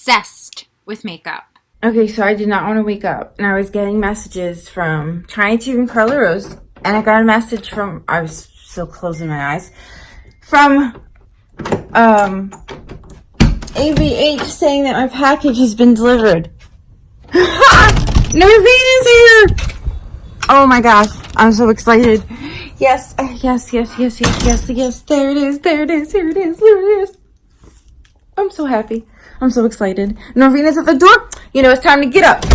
obsessed with makeup. Okay, so I did not want to wake up, and I was getting messages from trying to even Carla Rose, and I got a message from, I was still closing my eyes, from ABH saying that my package has been delivered. Norvina's here! Oh my gosh, I'm so excited. Yes, yes, yes, yes, yes, yes, yes, there it is, there it is, here it is, there it is. I'm so happy. I'm so excited. Norvina's at the door. You know, it's time to get up.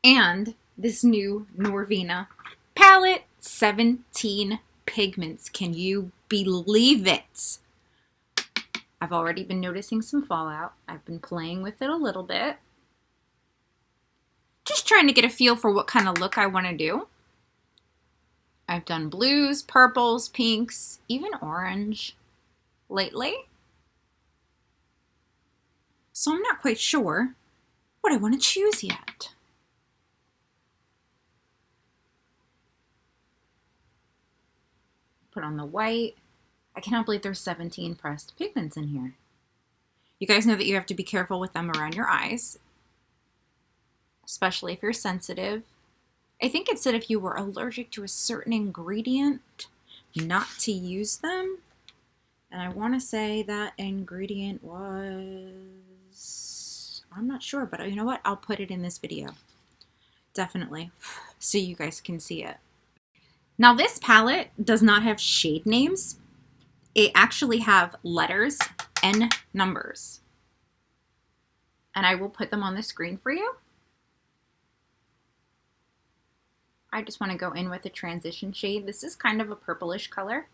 And this new Norvina palette, 17 pigments. Can you believe it? I've already been noticing some fallout. I've been playing with it a little bit. Just trying to get a feel for what kind of look I want to do. I've done blues, purples, pinks, even orange lately. So I'm not quite sure what I want to choose yet. Put on the white. I cannot believe there's 17 pressed pigments in here. You guys know that you have to be careful with them around your eyes, especially if you're sensitive. I think it said if you were allergic to a certain ingredient, not to use them. And I want to say that ingredient was, I'm not sure, but you know what? I'll put it in this video. Definitely. So you guys can see it. Now this palette does not have shade names. It actually have letters and numbers. And I will put them on the screen for you. I just want to go in with a transition shade. This is kind of a purplish color.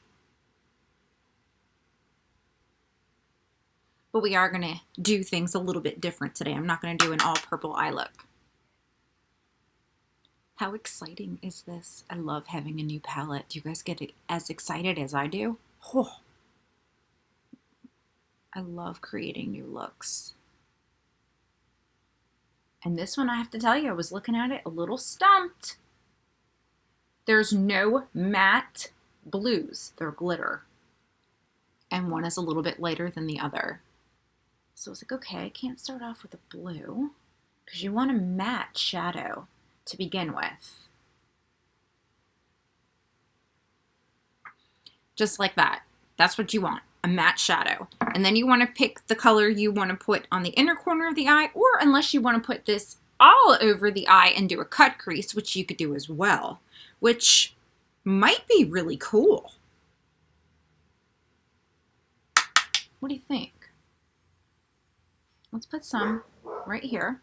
But we are going to do things a little bit different today. I'm not going to do an all purple eye look. How exciting is this? I love having a new palette. Do you guys get as excited as I do? Oh, I love creating new looks. And this one, I have to tell you, I was looking at it a little stumped. There's no matte blues. They're glitter. And one is a little bit lighter than the other. So I was like, okay, I can't start off with a blue because you want a matte shadow to begin with. Just like that. That's what you want, a matte shadow. And then you want to pick the color you want to put on the inner corner of the eye, or unless you want to put this all over the eye and do a cut crease, which you could do as well, which might be really cool. What do you think? Let's put some right here.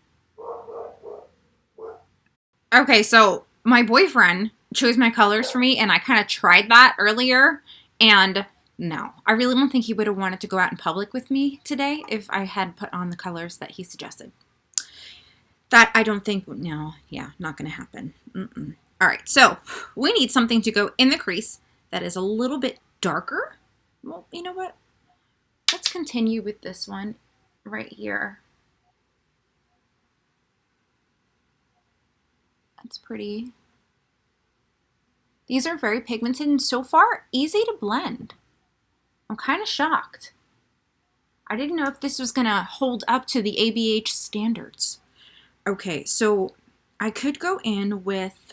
Okay, so my boyfriend chose my colors for me, and I kind of tried that earlier, and no, I really don't think he would have wanted to go out in public with me today if I had put on the colors that he suggested. That I don't think, no, yeah, not going to happen. All right, so we need something to go in the crease that is a little bit darker. Well, you know what? Let's continue with this one right here. That's pretty. These are very pigmented and so far easy to blend. I'm kind of shocked. I didn't know if this was going to hold up to the ABH standards. Okay, so I could go in with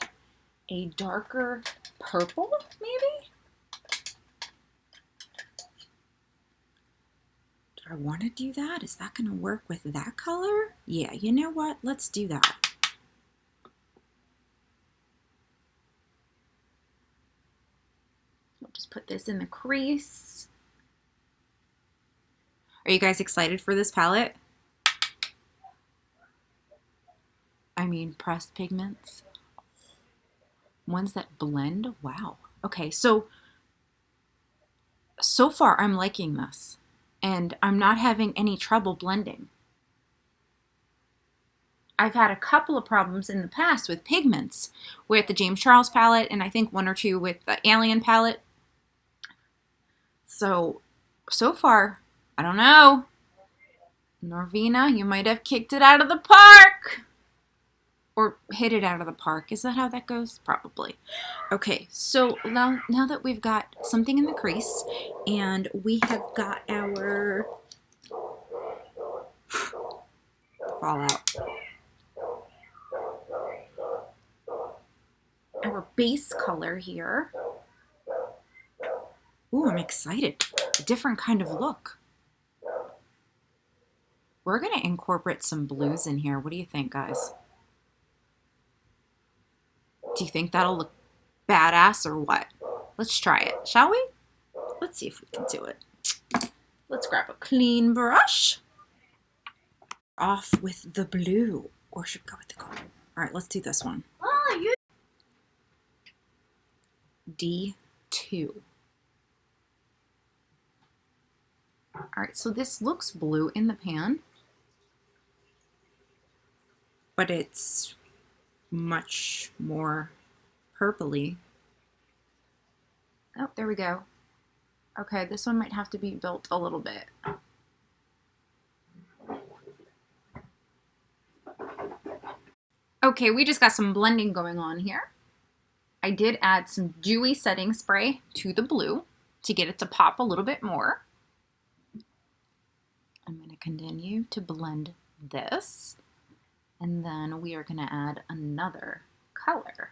a darker purple, maybe? Do I want to do that? Is that going to work with that color? Yeah, you know what? Let's do that. We'll just put this in the crease. Are you guys excited for this palette? I mean, pressed pigments. Ones that blend. Wow. Okay, so far I'm liking this. And I'm not having any trouble blending. I've had a couple of problems in the past with pigments with the James Charles palette, and I think one or two with the Alien palette. So far, I don't know. Norvina, you might have kicked it out of the park. Or hit it out of the park. Is that how that goes? Probably. Okay, so now that we've got something in the crease, and we have got our fall out. Our base color here. Ooh, I'm excited. A different kind of look. We're going to incorporate some blues in here. What do you think, guys? Do you think that'll look badass or what? Let's try it, shall we? Let's see if we can do it. Let's grab a clean brush. Off with the blue. Or should we go with the gold? All right, let's do this one. D2. All right, so this looks blue in the pan, but it's much more purpley. Oh, there we go. Okay, this one might have to be built a little bit. Okay, we just got some blending going on here. I did add some dewy setting spray to the blue to get it to pop a little bit more. I'm going to continue to blend this, and then we are going to add another color.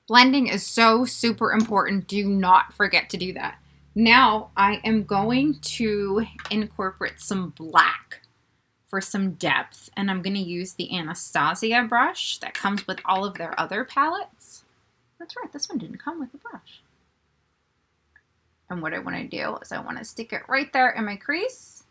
Blending is so super important. Do not forget to do that. Now I am going to incorporate some black for some depth, and I'm going to use the Anastasia brush that comes with all of their other palettes. That's right, this one didn't come with a brush. And what I want to do is I want to stick it right there in my crease.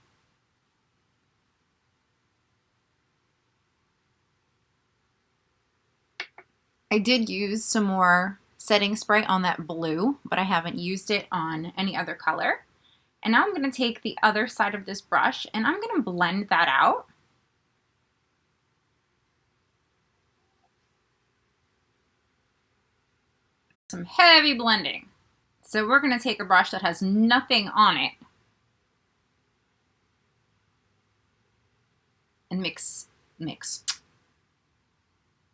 I did use some more setting spray on that blue, but I haven't used it on any other color. And now I'm going to take the other side of this brush and I'm going to blend that out. Some heavy blending. So we're going to take a brush that has nothing on it and mix.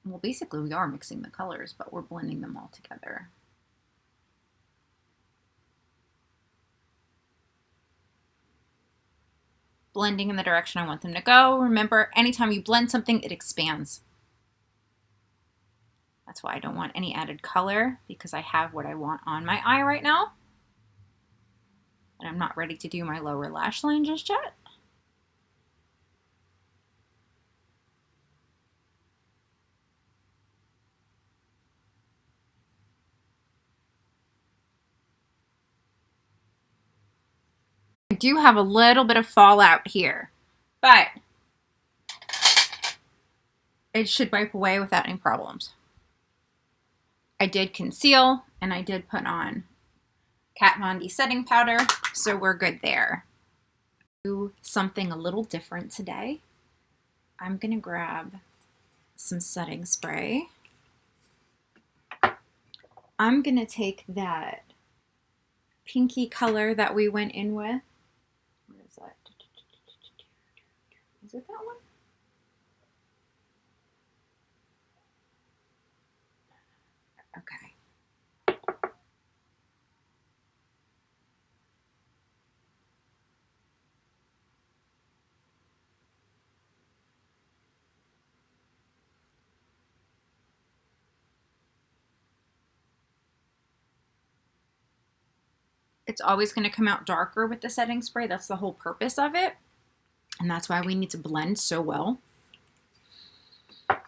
Well, basically we are mixing the colors, but we're blending them all together. Blending in the direction I want them to go. Remember, anytime you blend something, it expands. That's why I don't want any added color, because I have what I want on my eye right now. And I'm not ready to do my lower lash line just yet. I do have a little bit of fallout here, but it should wipe away without any problems. I did conceal and I did put on Kat Von D setting powder, so we're good there. Do something a little different today. I'm gonna grab some setting spray. I'm gonna take that pinky color that we went in with. What is that? Is it that one? Okay. It's always going to come out darker with the setting spray. That's the whole purpose of it. And that's why we need to blend so well. Okay.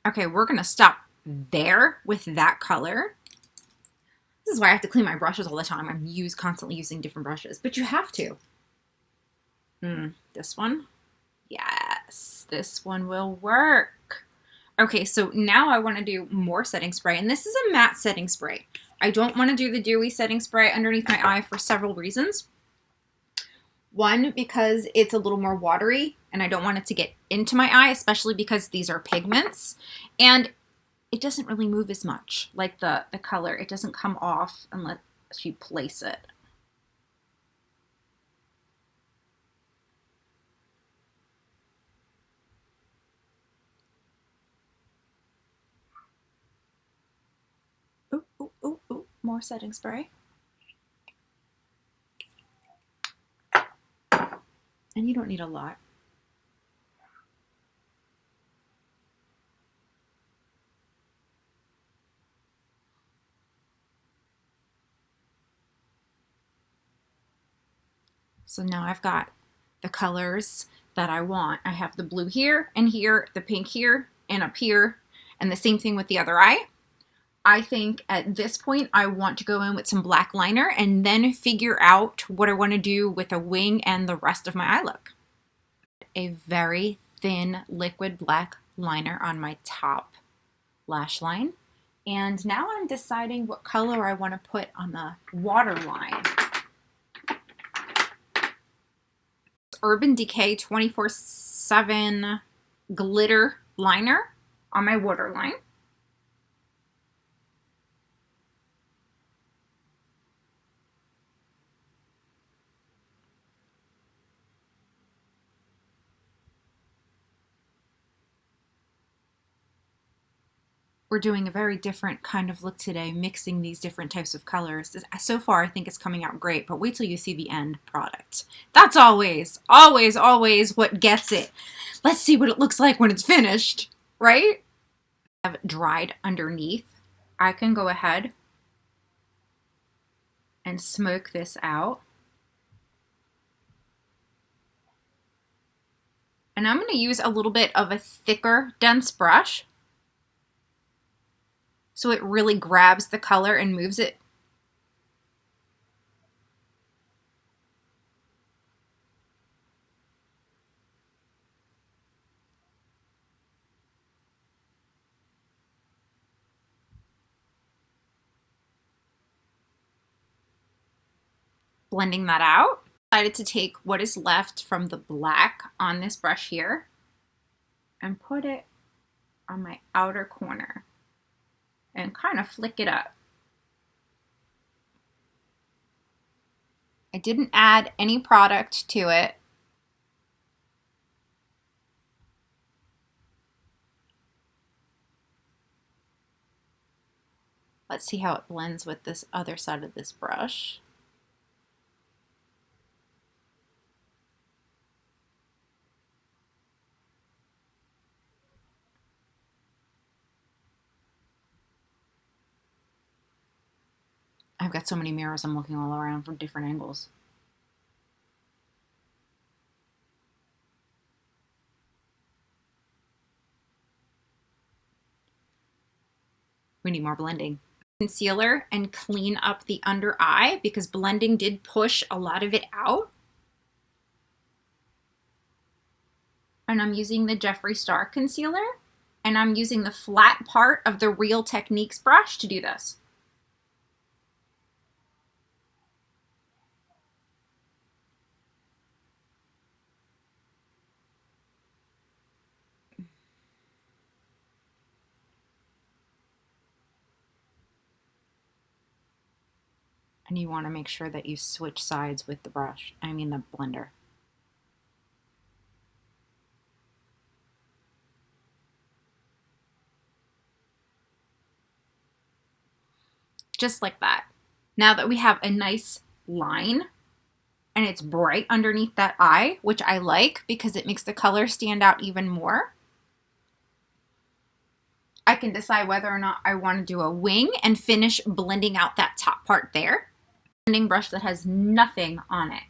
Okay, we're going to stop there with that color. This is why I have to clean my brushes all the time. I'm constantly using different brushes, but you have to. This one? Yes, this one will work. Okay, so now I want to do more setting spray, and this is a matte setting spray. I don't want to do the dewy setting spray underneath my eye for several reasons. One, because it's a little more watery, and I don't want it to get into my eye, especially because these are pigments. And it doesn't really move as much, like the color. It doesn't come off unless you place it. ooh, ooh, ooh. More setting spray. And you don't need a lot. So now I've got the colors that I want. I have the blue here and here, the pink here and up here, and the same thing with the other eye. I think at this point I want to go in with some black liner and then figure out what I want to do with a wing and the rest of my eye look. A very thin liquid black liner on my top lash line. And now I'm deciding what color I want to put on the waterline. Urban Decay 24/7 glitter liner on my waterline. We're doing a very different kind of look today, mixing these different types of colors. So far, I think it's coming out great, but wait till you see the end product. That's always, always, always what gets it. Let's see what it looks like when it's finished, right? Have dried underneath. I can go ahead and smoke this out. And I'm going to use a little bit of a thicker, dense brush so it really grabs the color and moves it. Blending that out. I decided to take what is left from the black on this brush here and put it on my outer corner and kind of flick it up. I didn't add any product to it. Let's see how it blends with this other side of this brush. I've got so many mirrors I'm looking all around from different angles. We need more blending. Concealer and clean up the under eye because blending did push a lot of it out. And I'm using the Jeffree Star concealer, and I'm using the flat part of the Real Techniques brush to do this. And you want to make sure that you switch sides with the brush, I mean the blender. Just like that. Now that we have a nice line and it's bright underneath that eye, which I like because it makes the color stand out even more, I can decide whether or not I want to do a wing and finish blending out that top part there. Blending brush that has nothing on it.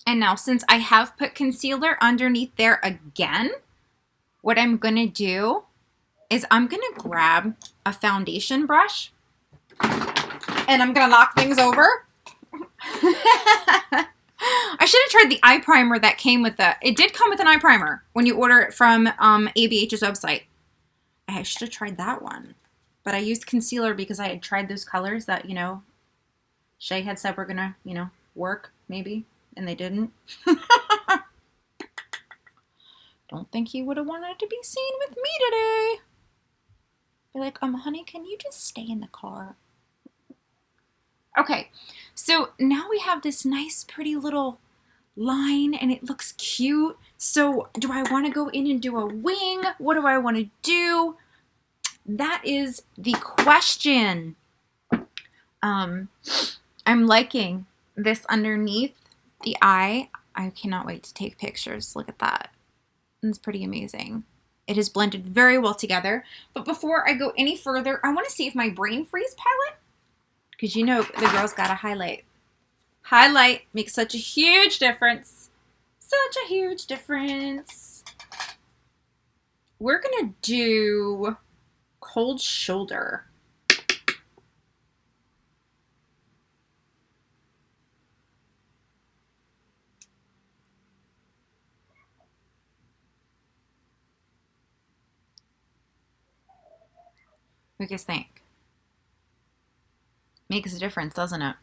And now since I have put concealer underneath there again, what I'm going to do is I'm going to grab a foundation brush and I'm going to knock things over. I should have tried the eye primer that came with it. It did come with an eye primer when you order it from ABH's website. I should have tried that one. But I used concealer because I had tried those colors that, you know, Shay had said were going to, you know, work maybe. And they didn't. Don't think he would have wanted to be seen with me today. Be like, honey, can you just stay in the car? Okay, so now we have this nice, pretty little line, and it looks cute. So do I want to go in and do a wing? What do I want to do? That is the question. I'm liking this underneath the eye. I cannot wait to take pictures. Look at that. It's pretty amazing. It has blended very well together. But before I go any further, I want to see if my Brain Freeze palette, because you know the girl's got to highlight. Highlight makes such a huge difference. Such a huge difference. We're going to do Cold Shoulder. What do you guys think? Makes a difference, doesn't it?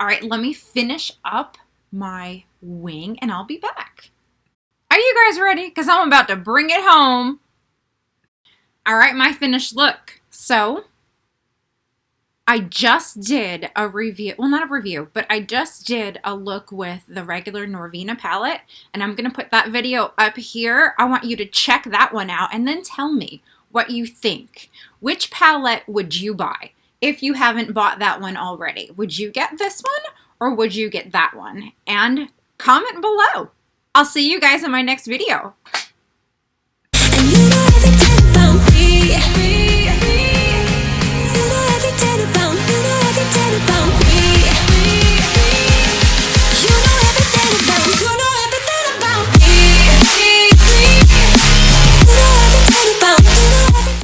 All right, let me finish up my wing and I'll be back. Are you guys ready? Because I'm about to bring it home. All right, my finished look. So I just did a review. Well, not a review, but I just did a look with the regular Norvina palette. And I'm going to put that video up here. I want you to check that one out and then tell me what you think. Which palette would you buy if you haven't bought that one already? Would you get this one or would you get that one? And comment below. I'll see you guys in my next video.